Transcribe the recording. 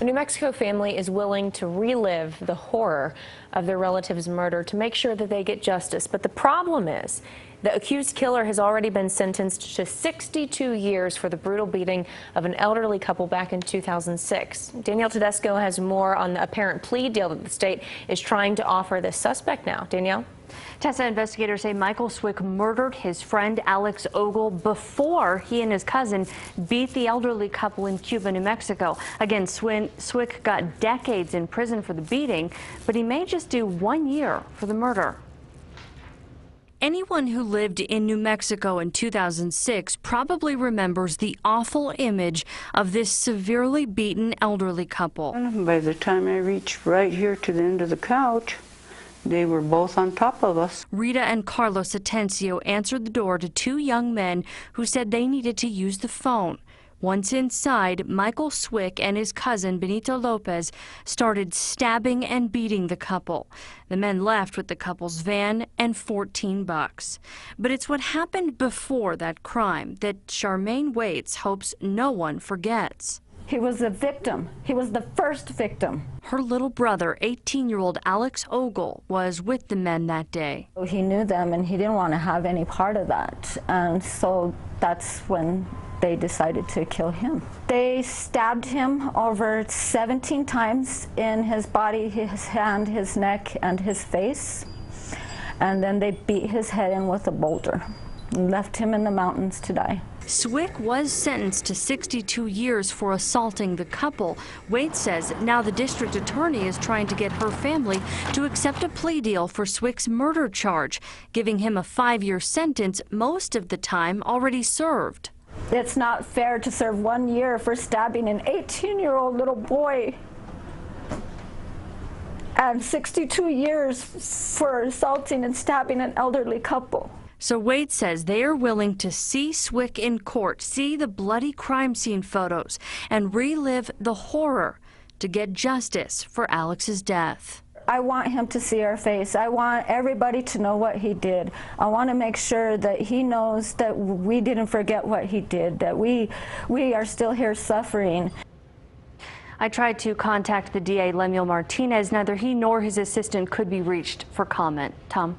A New Mexico family is willing to relive the horror of their relative's murder to make sure that they get justice. But the problem is the accused killer has already been sentenced to 62 years for the brutal beating of an elderly couple back in 2006. Danielle Tedesco has more on the apparent plea deal that the state is trying to offer this suspect now. Danielle? Tessa, investigators say Michael Swick murdered his friend Alex Ogle before he and his cousin beat the elderly couple in Cuba, New Mexico. Again, Swick got decades in prison for the beating, but he may just do 1 year for the murder. Anyone who lived in New Mexico in 2006 probably remembers the awful image of this severely beaten elderly couple. By the time I reached right here to the end of the couch, they were both on top of us. Rita and Carlos Atencio answered the door to two young men who said they needed to use the phone. Once inside, Michael Swick and his cousin Benito Lopez started stabbing and beating the couple. The men left with the couple's van and $14. But it's what happened before that crime that Charmaine Waits hopes no one forgets. He was a victim. He was the first victim. Her little brother, 18-year-old Alex Ogle, was with the men that day. He knew them and he didn't want to have any part of that. And so that's when they decided to kill him. They stabbed him over 17 times in his body, his hand, his neck, and his face. And then they beat his head in with a boulder and left him in the mountains to die. Swick was sentenced to 62 years for assaulting the couple. Waite says now the district attorney is trying to get her family to accept a plea deal for Swick's murder charge, giving him a 5-year sentence, most of the time already served. It's not fair to serve 1 year for stabbing an 18-year-old little boy and 62 years for assaulting and stabbing an elderly couple. So Wade says they are willing to see Swick in court, see the bloody crime scene photos, and relive the horror to get justice for Alex's death. I want him to see our face. I want everybody to know what he did. I want to make sure that he knows that we didn't forget what he did, that we are still here suffering. I tried to contact the DA, Lemuel Martinez. Neither he nor his assistant could be reached for comment. Tom?